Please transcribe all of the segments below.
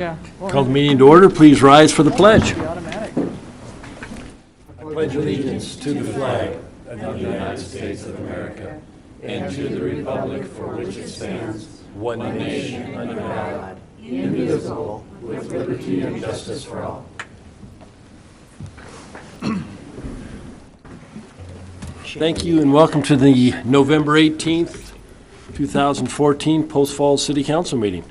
Yeah. Call the meeting to order. Please rise for the pledge. Automatic. I pledge allegiance to the flag of the United States of America and to the republic for which it stands, one nation under God, indivisible, with liberty and justice for all. Thank you and welcome to the November 18th, 2014 Post Falls City Council meeting.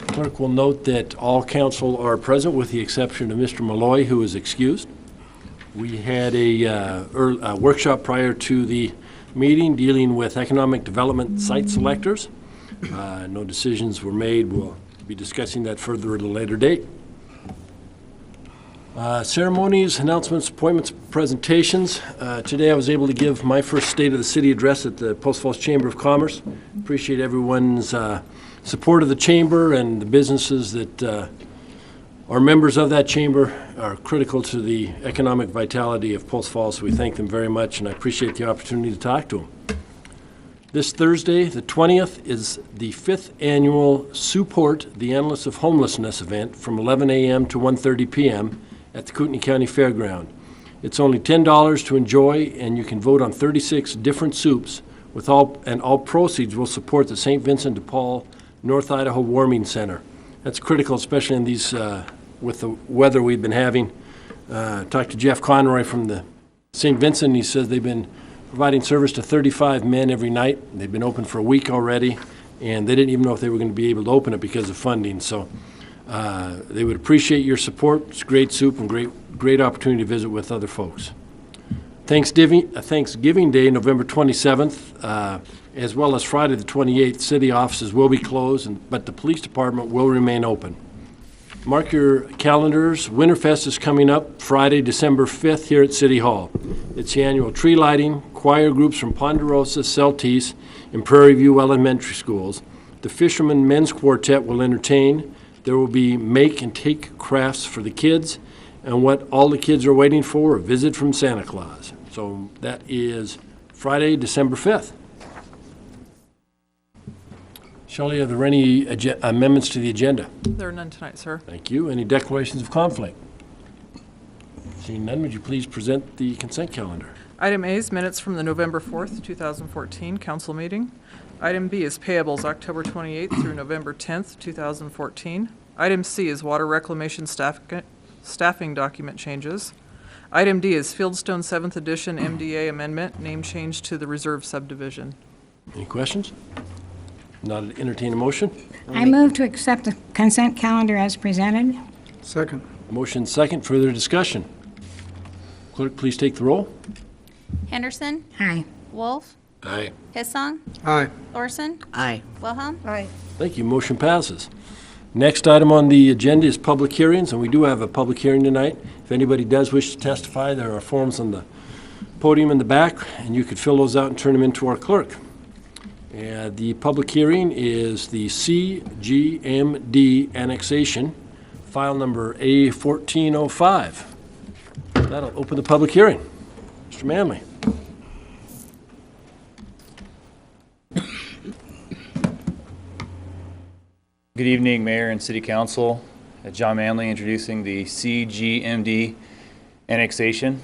Clerk will note that all council are present with the exception of Mr. Malloy, who is excused. We had a workshop prior to the meeting dealing with economic development site selectors. No decisions were made. We'll be discussing that further at a later date. Ceremonies, announcements, appointments, presentations. Today I was able to give my first State of the City address at the Post Falls Chamber of Commerce. Appreciate everyone's support of the chamber, and the businesses that are members of that chamber are critical to the economic vitality of Post Falls. So we thank them very much, and I appreciate the opportunity to talk to them. This Thursday, the 20th, is the 5th annual Support the Endless of Homelessness event from 11 a.m. to 1:30 p.m. at the Kootenai County Fairground. It's only $10 to enjoy, and you can vote on 36 different soups. All proceeds will support the St. Vincent de Paul North Idaho Warming Center. That's critical, especially in these with the weather we've been having. Talked to Jeff Conroy from the St. Vincent. He says they've been providing service to 35 men every night. They've been open for a week already, and they didn't even know if they were going to be able to open it because of funding. So they would appreciate your support. It's great soup and great opportunity to visit with other folks. Thanksgiving Day, November 27th, as well as Friday the 28th, city offices will be closed, but the police department will remain open. Mark your calendars. Winterfest is coming up Friday, December 5th here at City Hall. It's the annual tree lighting, choir groups from Ponderosa, Celtice, and Prairie View Elementary Schools. The Fisherman Men's Quartet will entertain. There will be make and take crafts for the kids, and what all the kids are waiting for, a visit from Santa Claus. So that is Friday, December 5th. Shelley, are there any amendments to the agenda? There are none tonight, sir. Thank you. Any declarations of conflict? Seeing none, would you please present the consent calendar? Item A is minutes from the November 4th, 2014 council meeting. Item B is payables October 28th through November 10th, 2014. Item C is water reclamation staffing document changes. Item D is Fieldstone 7th edition MDA amendment, name change to the reserve subdivision. Any questions? Not entertain a motion? I move to accept the consent calendar as presented. Second. Motion second. Further discussion? Clerk, please take the roll. Henderson. Aye. Wolf. Aye. Hissong. Aye. Thorson. Aye. Wilhelm. Aye. Thank you. Motion passes. Next item on the agenda is public hearings, and we do have a public hearing tonight. If anybody does wish to testify, there are forms on the podium in the back, and you could fill those out and turn them into our clerk. The public hearing is the CGMD annexation, file number A1405. That'll open the public hearing. Mr. Manley. Good evening, Mayor and City Council. John Manley introducing the CGMD annexation.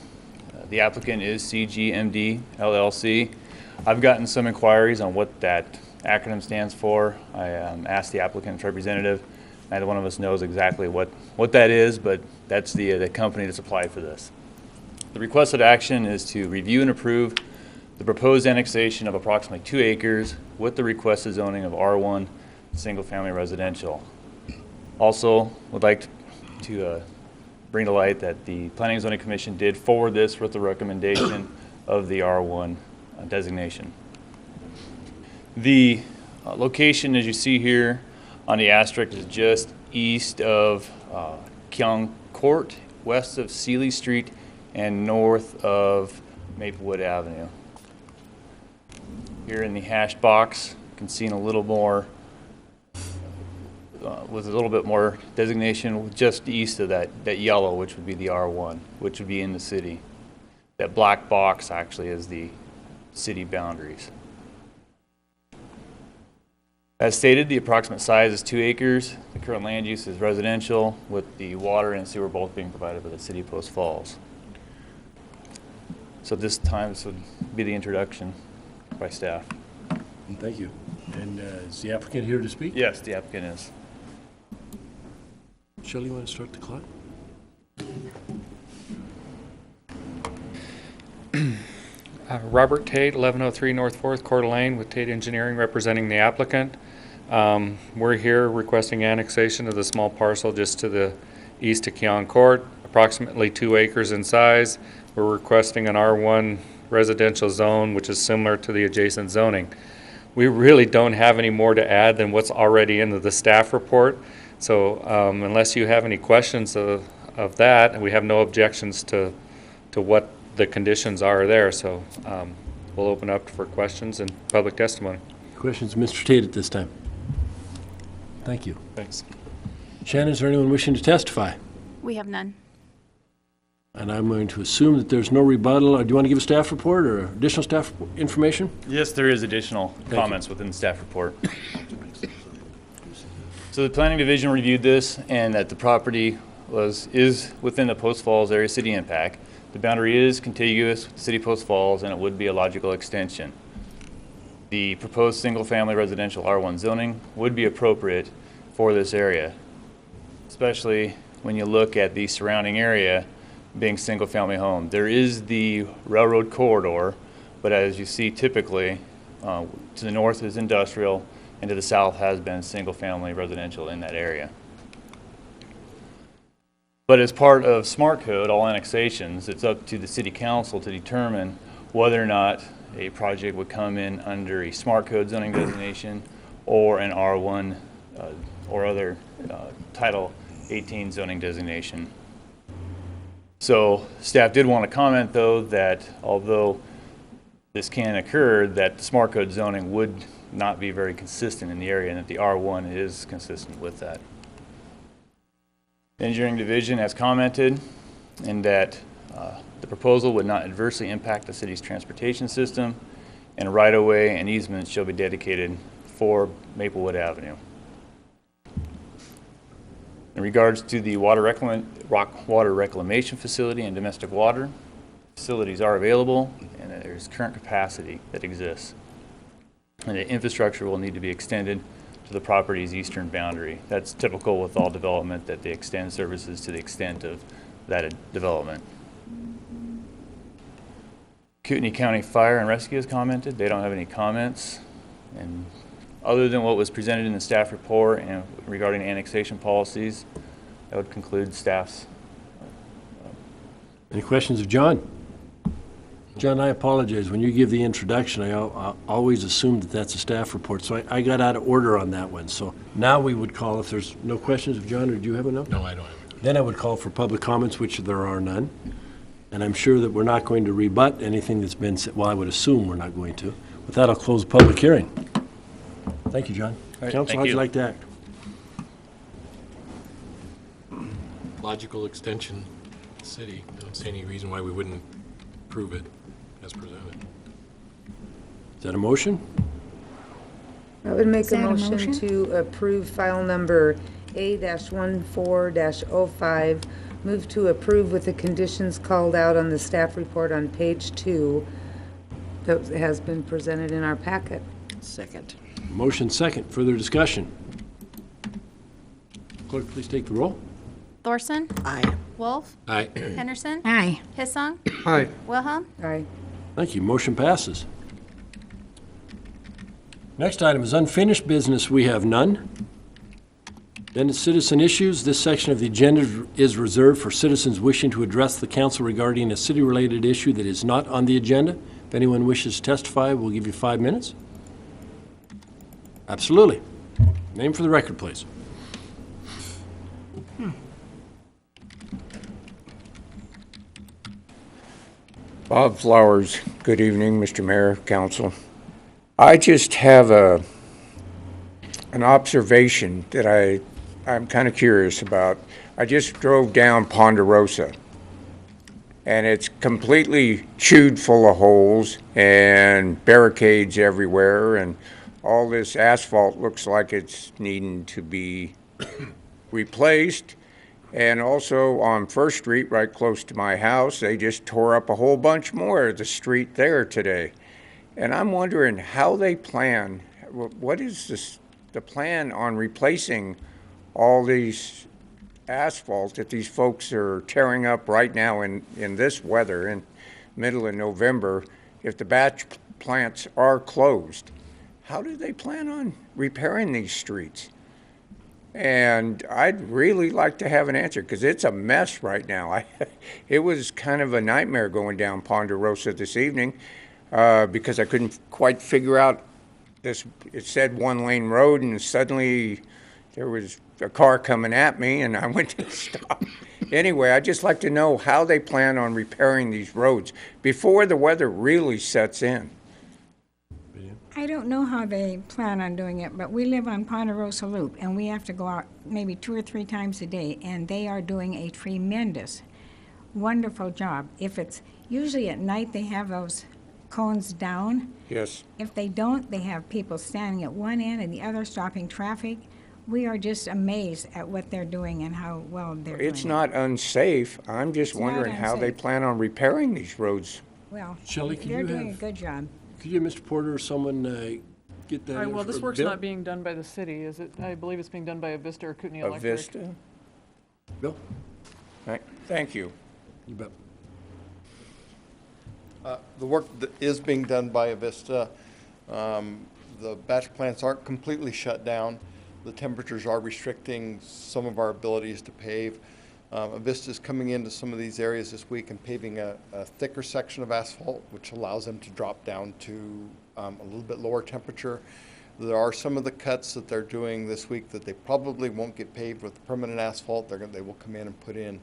The applicant is CGMD LLC. I've gotten some inquiries on what that acronym stands for. I asked the applicant's representative. Neither one of us knows exactly what that is, but that's the company that's applied for this. The requested action is to review and approve the proposed annexation of approximately 2 acres with the requested zoning of R1 single-family residential. Also, would like to bring to light that the Planning and Zoning Commission did forward this with the recommendation of the R1 designation. The location, as you see here on the asterisk, is just east of Keong Court, west of Seeley Street, and north of Maplewood Avenue. Here in the hash box, you can see in a little more with a little bit more designation just east of that yellow, which would be the R1, which would be in the city. That black box actually is the city boundaries. As stated, the approximate size is 2 acres. The current land use is residential, with the water and sewer both being provided by the city of Post Falls. So this time, this would be the introduction by staff. Thank you. And is the applicant here to speak? Yes, the applicant is. Shelley, you want to start the clock? Robert Tate, 1103 North 4th Coeur d'Alene with Tate Engineering representing the applicant. We're here requesting annexation of the small parcel just to the east of Keon Court, approximately 2 acres in size. We're requesting an R1 residential zone, which is similar to the adjacent zoning. We really don't have any more to add than what's already in the staff report. So unless you have any questions of that, we have no objections to what the conditions are there. So we'll open up for questions and public testimony. Questions, Mr. Tate, at this time? Thank you. Thanks. Shannon, is there anyone wishing to testify? We have none. And I'm going to assume that there's no rebuttal. Do you want to give a staff report or additional staff information? Yes, there is additional comments within the staff report. So the planning division reviewed this, and that the property is within the Post Falls area city impact. The boundary is contiguous with the city of Post Falls, and it would be a logical extension. The proposed single-family residential R1 zoning would be appropriate for this area, especially when you look at the surrounding area being single-family home. There is the railroad corridor, but as you see typically, to the north is industrial, and to the south has been single-family residential in that area. But as part of SMART Code, all annexations, it's up to the City Council to determine whether or not a project would come in under a SMART Code zoning designation or an R1 or other Title 18 zoning designation. So staff did want to comment, though, that although this can occur, that the SMART Code zoning would not be very consistent in the area, and that the R1 is consistent with that. The engineering division has commented in that the proposal would not adversely impact the city's transportation system, and right-of-way and easements shall be dedicated for Maplewood Avenue. In regards to the water reclamation facility and domestic water, facilities are available, and there's current capacity that exists. And the infrastructure will need to be extended to the property's eastern boundary. That's typical with all development, that they extend services to the extent of that development. Kootenai County Fire and Rescue has commented. They don't have any comments. And other than what was presented in the staff report and regarding annexation policies, that would conclude staff's. Any questions of John? John, I apologize. When you give the introduction, I always assume that that's a staff report, so I got out of order on that one. So now we would call, if there's no questions of John, or do you have enough? No, I don't have it. Then I would call for public comments, which there are none. And I'm sure that we're not going to rebut anything that's been said. Well, I would assume we're not going to. With that, I'll close the public hearing. Thank you, John. right, Council, thank how'd you you. like to act? Logical extension, city. I don't see any reason why we wouldn't approve it as presented. Is that a motion? I would make Is a that a motion motion? to approve file number A-14-05. Move to approve with the conditions called out on the staff report on page 2 that has been presented in our packet. Second. Motion second. Further discussion? Clerk, please take the roll. Thorson, Aye. Wolf, Aye. Henderson, Aye. Hissong, Aye. Wilhelm, Aye. Thank you. Motion passes. Next item is unfinished business. We have none. Then it's citizen issues. This section of the agenda is reserved for citizens wishing to address the council regarding a city-related issue that is not on the agenda. If anyone wishes to testify, we'll give you 5 minutes. Absolutely. Name for the record, please. Bob Flowers, good evening, Mr. Mayor, Council. I just have an observation that I'm kind of curious about. I just drove down Ponderosa, and it's completely chewed full of holes and barricades everywhere and all this asphalt looks like it's needing to be replaced. And also on First Street, right close to my house, they just tore up a whole bunch more of the street there today. And I'm wondering how they plan, what is the plan on replacing all these asphalt that these folks are tearing up right now in this weather, in middle of November, if the batch plants are closed? How do they plan on repairing these streets? And I'd really like to have an answer, because it's a mess right now. It was kind of a nightmare going down Ponderosa this evening, because I couldn't quite figure out this. It said one-lane road, and suddenly there was a car coming at me, and I went to stop. Anyway, I'd just like to know how they plan on repairing these roads before the weather really sets in. I don't know how they plan on doing it, but we live on Ponderosa Loop, and we have to go out maybe 2 or 3 times a day, and they are doing a tremendous, wonderful job. If it's, usually at night they have those cones down. Yes. If they don't, they have people standing at one end and the other stopping traffic. We are just amazed at what they're doing and how well they're doing It's not unsafe. I'm just It's not wondering how they unsafe. plan on repairing these roads. Well, Shelley, can they're you doing a have- good job. Could you, Mr. Porter, or someone get that? Well, this info? work's Bill? not being done by the city, is it? I believe it's being done by Avista or Kootenai A Electric. Vista? Bill? Thank you. You bet. The work that is being done by Avista, the batch plants aren't completely shut down. The temperatures are restricting some of our abilities to pave. Avista is coming into some of these areas this week and paving a thicker section of asphalt, which allows them to drop down to a little bit lower temperature. There are some of the cuts that they're doing this week that they probably won't get paved with permanent asphalt. They will come in and put in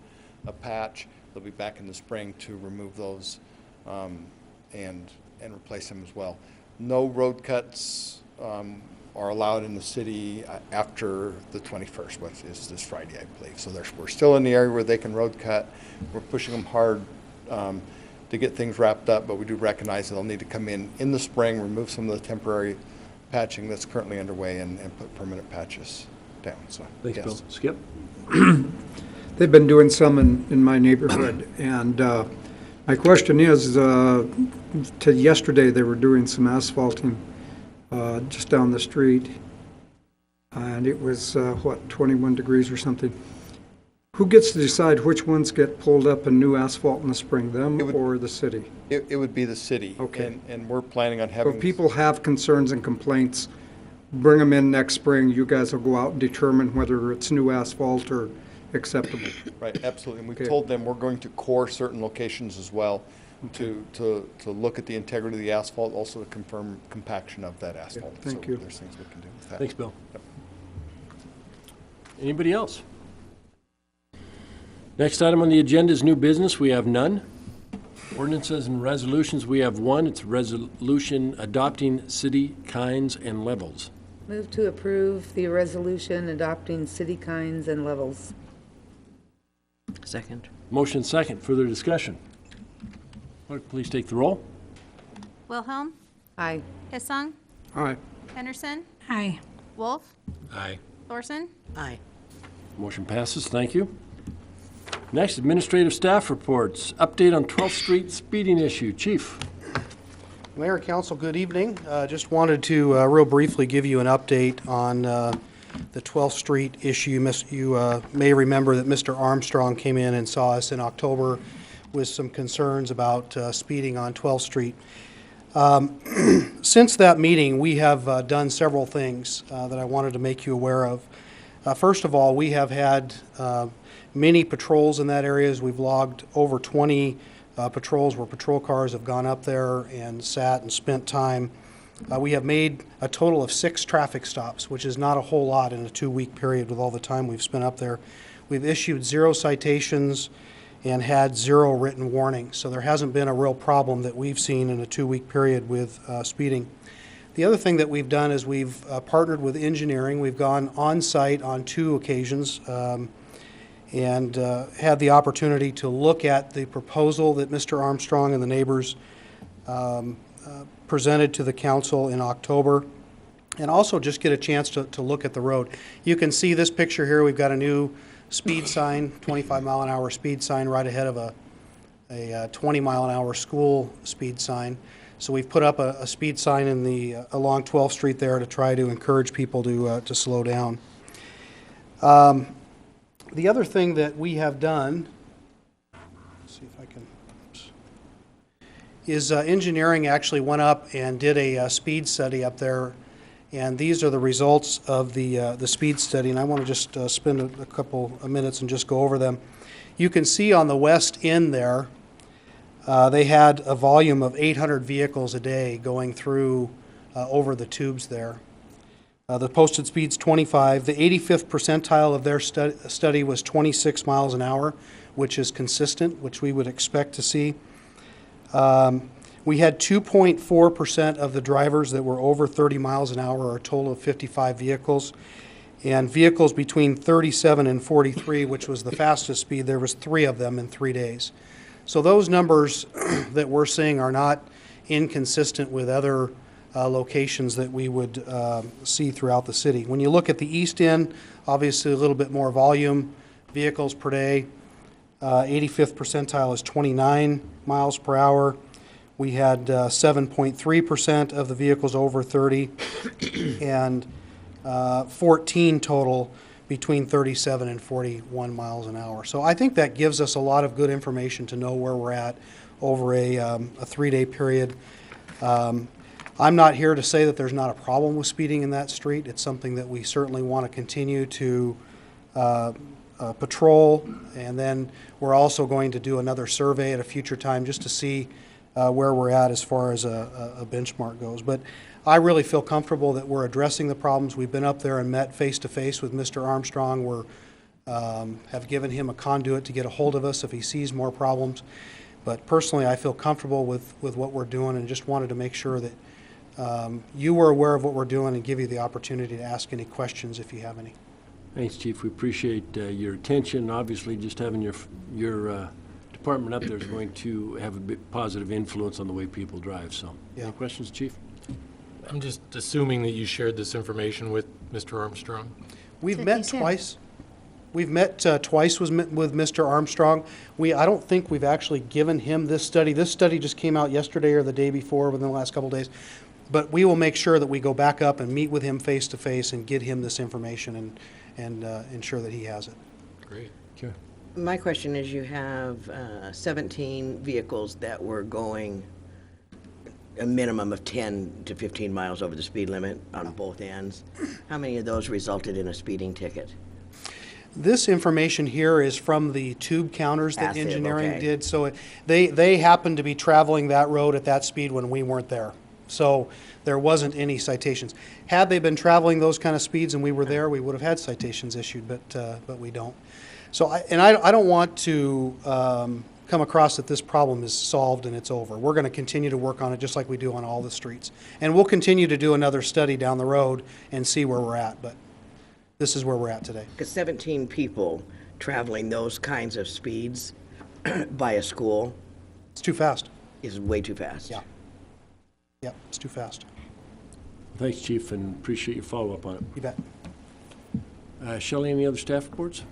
a patch. They'll be back in the spring to remove those and replace them as well. No road cuts are allowed in the city after the 21st, which is this Friday, I believe. So we're still in the area where they can road cut. We're pushing them hard to get things wrapped up, but we do recognize that they'll need to come in the spring, remove some of the temporary patching that's currently underway, and put permanent patches down. So, Thanks, yes. Bill. Skip? They've been doing some in my neighborhood, and my question is, to yesterday they were doing some asphalting just down the street, and it was, 21 degrees or something. Who gets to decide which ones get pulled up in new asphalt in the spring, them or the city? It would be the city. Okay. And we're planning on So having. if people have concerns and complaints, bring them in next spring. You guys will go out and determine whether it's new asphalt or acceptable. Right, absolutely. And we've Okay. told them we're going to core certain locations as well to look at the integrity of the asphalt, also to confirm compaction of that asphalt. thank So you. there's things we can do with that. Thanks, Bill. Yep. Anybody else? Next item on the agenda is new business. We have none. Ordinances and resolutions, we have one. It's a resolution adopting city kinds and levels. Move to approve the resolution adopting city kinds and levels. Second. Motion second. Further discussion. Clerk, please take the roll. Wilhelm, Aye. Hissong, All right. Henderson, Aye. Wolf, Aye. Thorson, Aye. Motion passes. Thank you. Next, administrative staff reports. Update on 12th Street speeding issue. Chief. Mayor, Council, good evening. Just wanted to real briefly give you an update on the 12th Street issue. You may remember that Mr. Armstrong came in and saw us in October with some concerns about speeding on 12th Street. Since that meeting, we have done several things that I wanted to make you aware of. First of all, we have had many patrols in that area. We've logged over 20 patrols where patrol cars have gone up there and sat and spent time. We have made a total of 6 traffic stops, which is not a whole lot in a 2-week period with all the time we've spent up there. We've issued 0 citations and had 0 written warnings. So there hasn't been a real problem that we've seen in a 2-week period with speeding. The other thing that we've done is we've partnered with engineering. We've gone on site on 2 occasions and had the opportunity to look at the proposal that Mr. Armstrong and the neighbors presented to the council in October. and also just get a chance to look at the road. You can see this picture here. We've got a new speed sign, 25-mile-an-hour speed sign right ahead of a 20-mile-an-hour school speed sign. So we've put up a speed sign in along 12th Street there to try to encourage people to slow down. The other thing that we have done, let's see if I can, is engineering actually went up and did a speed study up there, and these are the results of the speed study, and I want to just spend a couple of minutes and just go over them. You can see on the west end there, they had a volume of 800 vehicles a day going through over the tubes there. The posted speed's 25. The 85th percentile of their study was 26 miles an hour, which is consistent, which we would expect to see. We had 2.4% of the drivers that were over 30 miles an hour, or a total of 55 vehicles. And vehicles between 37 and 43, which was the fastest speed, there was 3 of them in 3 days. So those numbers that we're seeing are not inconsistent with other locations that we would see throughout the city. When you look at the east end, obviously a little bit more volume, vehicles per day. 85th percentile is 29 miles per hour. We had 7.3% of the vehicles over 30 and 14 total between 37 and 41 miles an hour. So I think that gives us a lot of good information to know where we're at over a 3-day period. I'm not here to say that there's not a problem with speeding in that street. It's something that we certainly want to continue to patrol, and then we're also going to do another survey at a future time just to see where we're at as far as a benchmark goes. But I really feel comfortable that we're addressing the problems. We've been up there and met face-to-face with Mr. Armstrong. We have given him a conduit to get a hold of us if he sees more problems. But personally, I feel comfortable with what we're doing, and just wanted to make sure that you were aware of what we're doing and give you the opportunity to ask any questions if you have any. Thanks, Chief. We appreciate your attention. Obviously, just having your department up there is going to have a bit positive influence on the way people drive. So, Yeah. Any questions, Chief? I'm just assuming that you shared this information with Mr. Armstrong. We've That's what met he said. twice. We've met twice with Mr. Armstrong. I don't think we've actually given him this study. This study just came out yesterday or the day before, within the last couple of days. But we will make sure that we go back up and meet with him face to face and get him this information and ensure that he has it. Great. Okay. My question is, you have 17 vehicles that were going a minimum of 10 to 15 miles over the speed limit on both ends. How many of those resulted in a speeding ticket? This information here is from the tube counters that Passive, engineering okay. did. So they happened to be traveling that road at that speed when we weren't there. So there wasn't any citations. Had they been traveling those kind of speeds and we were there, we would have had citations issued, but we don't. So I don't want to come across that this problem is solved and it's over. We're going to continue to work on it just like we do on all the streets. And we'll continue to do another study down the road and see where we're at, but this is where we're at today. Because 17 people traveling those kinds of speeds by a school It's too fast. is way too fast. Yeah. Yep, it's too fast. Thanks, Chief, and appreciate your follow-up on it. You bet. Shelley, any other staff reports?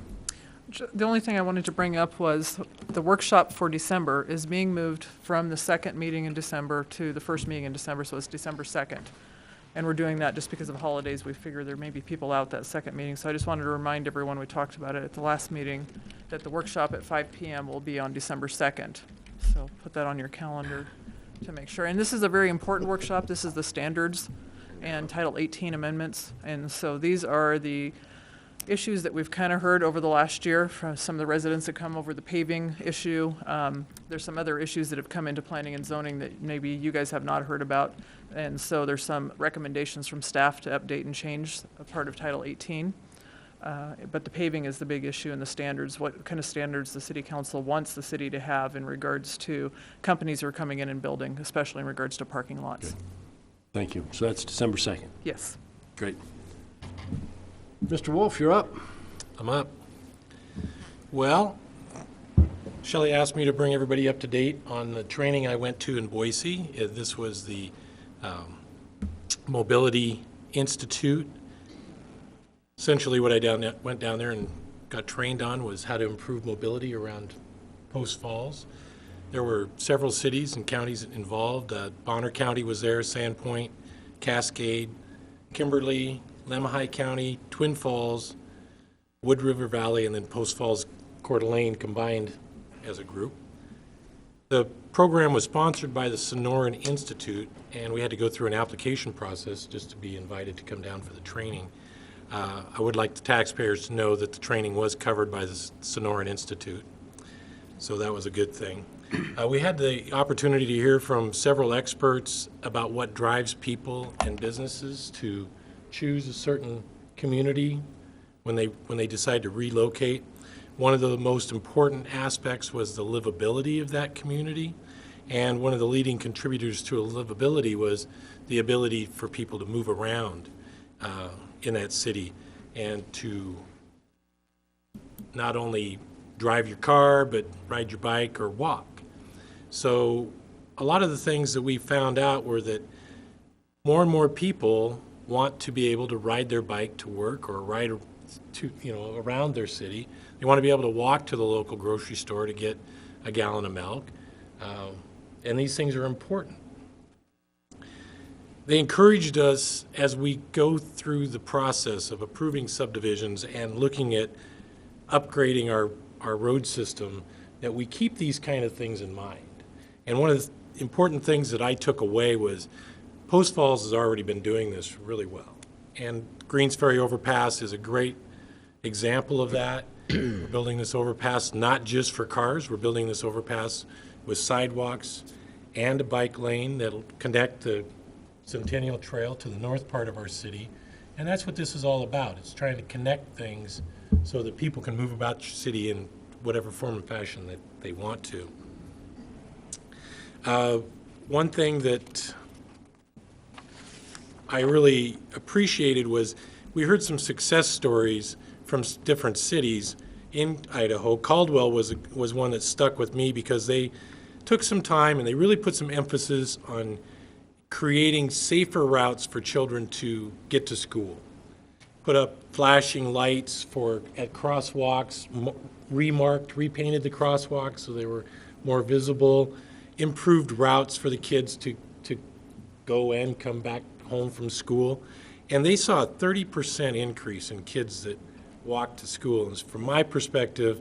The only thing I wanted to bring up was the workshop for December is being moved from the second meeting in December to the first meeting in December, so it's December 2nd. And we're doing that just because of holidays. We figure there may be people out that second meeting. So I just wanted to remind everyone, we talked about it at the last meeting, that the workshop at 5 p.m. will be on December 2nd. So put that on your calendar to make sure. And this is a very important workshop. This is the standards and Title 18 amendments. And so these are the issues that we've kind of heard over the last year from some of the residents that come over the paving issue. There's some other issues that have come into planning and zoning that maybe you guys have not heard about. And so there's some recommendations from staff to update and change a part of Title 18. But the paving is the big issue, and the standards, what kind of standards the city council wants the city to have in regards to companies who are coming in and building, especially in regards to parking lots. Good. Thank you. So that's December 2nd. Yes. Great. Mr. Wolf, you're up. I'm up. Well, Shelley asked me to bring everybody up to date on the training I went to in Boise. This was the mobility Institute. Essentially what I went down there and got trained on was how to improve mobility around Post Falls. There were several cities and counties involved. Bonner County was there, Sandpoint, Cascade, Kimberly, Lamahai County, Twin Falls, Wood River Valley, and then Post Falls, Coeur d'Alene combined as a group. The program was sponsored by the Sonoran Institute, and we had to go through an application process just to be invited to come down for the training. I would like the taxpayers to know that the training was covered by the Sonoran Institute, so that was a good thing. We had the opportunity to hear from several experts about what drives people and businesses to choose a certain community when they decide to relocate. One of the most important aspects was the livability of that community, and one of the leading contributors to livability was the ability for people to move around in that city and to not only drive your car, but ride your bike or walk. So a lot of the things that we found out were that more and more people want to be able to ride their bike to work or ride to, around their city. They want to be able to walk to the local grocery store to get a gallon of milk. And these things are important. They encouraged us as we go through the process of approving subdivisions and looking at upgrading our road system that we keep these kind of things in mind. And one of the important things that I took away was Post Falls has already been doing this really well. And Greens Ferry Overpass is a great example of that. We're building this overpass not just for cars. We're building this overpass with sidewalks and a bike lane that'll connect the Centennial Trail to the north part of our city. And that's what this is all about. It's trying to connect things so that people can move about your city in whatever form and fashion that they want to. One thing that I really appreciated was we heard some success stories from different cities in Idaho. Caldwell was one that stuck with me because they took some time and they really put some emphasis on creating safer routes for children to get to school. Put up flashing lights at crosswalks, repainted the crosswalks so they were more visible, improved routes for the kids to go and come back home from school. And they saw a 30% increase in kids that walked to school. And from my perspective,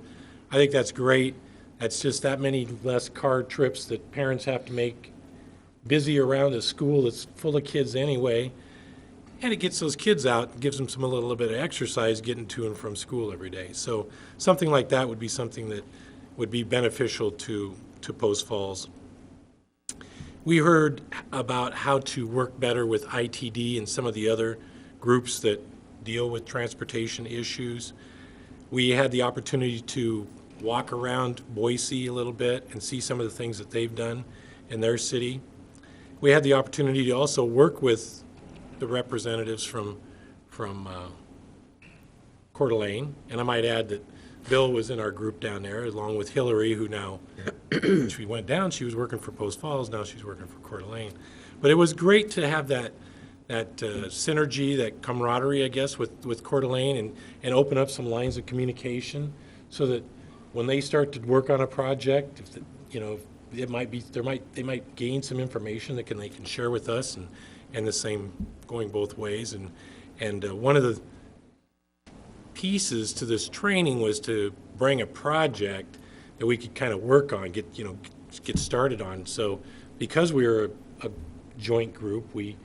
I think that's great. That's just that many less car trips that parents have to make, busy around a school that's full of kids anyway. And it gets those kids out, gives them a little bit of exercise getting to and from school every day. So something like that would be something that would be beneficial to Post Falls. We heard about how to work better with ITD and some of the other groups that deal with transportation issues. We had the opportunity to walk around Boise a little bit and see some of the things that they've done in their city. We had the opportunity to also work with the representatives from Coeur d'Alene, and I might add that Bill was in our group down there, along with Hillary, who now, when she went down, she was working for Post Falls, now she's working for Coeur d'Alene. But it was great to have that synergy, that camaraderie, I guess, with Coeur d'Alene and open up some lines of communication so that when they start to work on a project, they might gain some information that they can share with us, and the same going both ways. And one of the pieces to this training was to bring a project that we could kind of work on, get started on. So because we were a joint group, we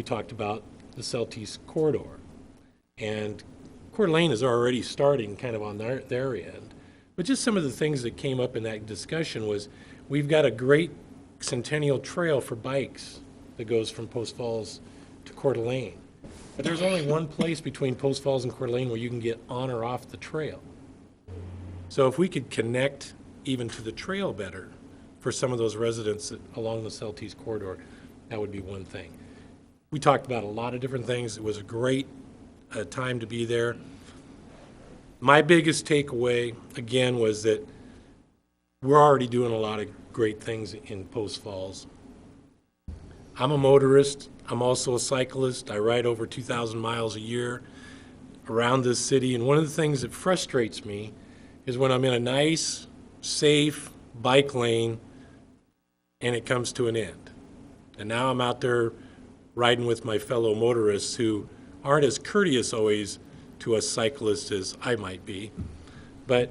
talked about the Southeast Corridor. And Coeur d'Alene is already starting kind of on their end. But just some of the things that came up in that discussion was we've got a great Centennial Trail for bikes that goes from Post Falls to Coeur d'Alene. But there's only one place between Post Falls and Coeur d'Alene where you can get on or off the trail. So if we could connect even to the trail better for some of those residents along the Southeast Corridor, that would be one thing. We talked about a lot of different things. It was a great time to be there. My biggest takeaway, again, was that we're already doing a lot of great things in Post Falls. I'm a motorist. I'm also a cyclist. I ride over 2,000 miles a year around this city. And one of the things that frustrates me is when I'm in a nice, safe bike lane and it comes to an end. And now I'm out there riding with my fellow motorists who aren't as courteous always to us cyclists as I might be. But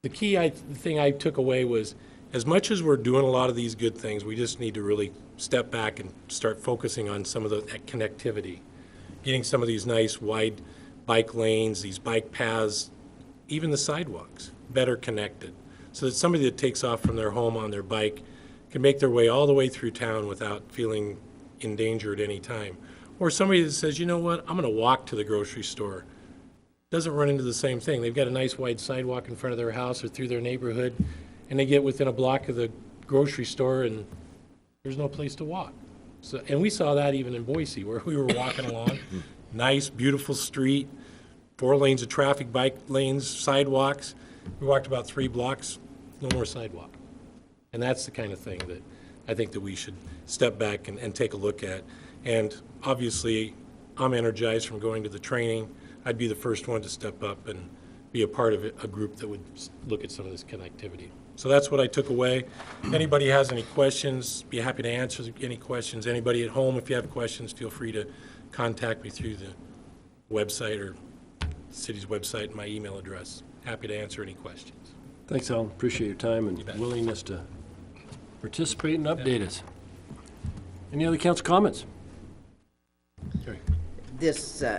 the thing I took away was, as much as we're doing a lot of these good things, we just need to really step back and start focusing on some of the connectivity. Getting some of these nice wide bike lanes, these bike paths, even the sidewalks, better connected. So that somebody that takes off from their home on their bike can make their way all the way through town without feeling in danger at any time. Or somebody that says, you know what, I'm going to walk to the grocery store. Doesn't run into the same thing. They've got a nice wide sidewalk in front of their house or through their neighborhood, and they get within a block of the grocery store and there's no place to walk. So, and we saw that even in Boise, where we were walking along. Nice, beautiful street, 4 lanes of traffic, bike lanes, sidewalks. We walked about 3 blocks, no more sidewalk. And that's the kind of thing that I think that we should step back and take a look at. And obviously, I'm energized from going to the training. I'd be the first one to step up and be a part of a group that would look at some of this connectivity. So that's what I took away. If anybody has any questions, be happy to answer any questions. Anybody at home, if you have questions, feel free to contact me through the website or the city's website and my email address. Happy to answer any questions. Thanks, Alan. Appreciate your time and willingness to participate and update us. Any other council comments? Jerry.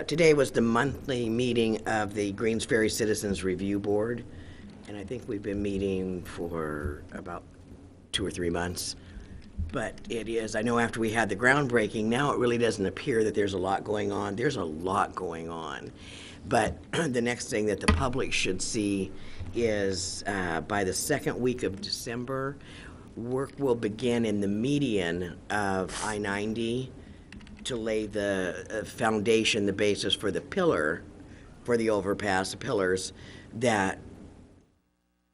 Today was the monthly meeting of the Greens Ferry Citizens Review Board, and I think we've been meeting for about 2 or 3 months. But it is, I know after we had the groundbreaking, now it really doesn't appear that there's a lot going on. There's a lot going on. But the next thing that the public should see is by the second week of December, work will begin in the median of I-90 to lay the foundation, the basis for the pillar, for the overpass, the pillars that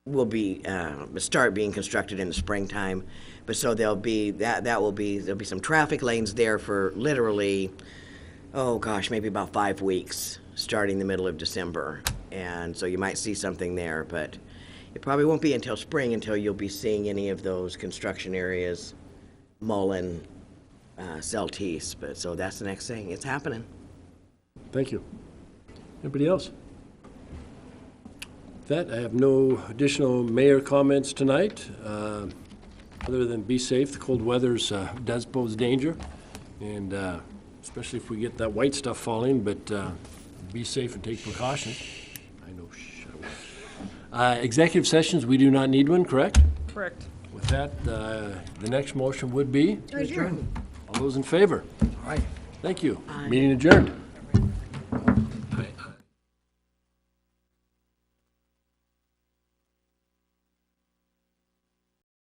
will be start being constructed in the springtime. But so there'll be there'll be some traffic lanes there for literally, oh gosh, maybe about 5 weeks, starting the middle of December. And so you might see something there, but it probably won't be until spring until you'll be seeing any of those construction areas, Mullen, Celtice. But so that's the next thing. It's happening. Thank you. Anybody else? With that, I have no additional mayor comments tonight, other than be safe. The cold weather does pose danger, and especially if we get that white stuff falling, but be safe and take precautions. I know, executive sessions, we do not need one, correct? Correct. With that, the next motion would be? Adjourn. All those in favor? Aye. Thank you. Meeting adjourned.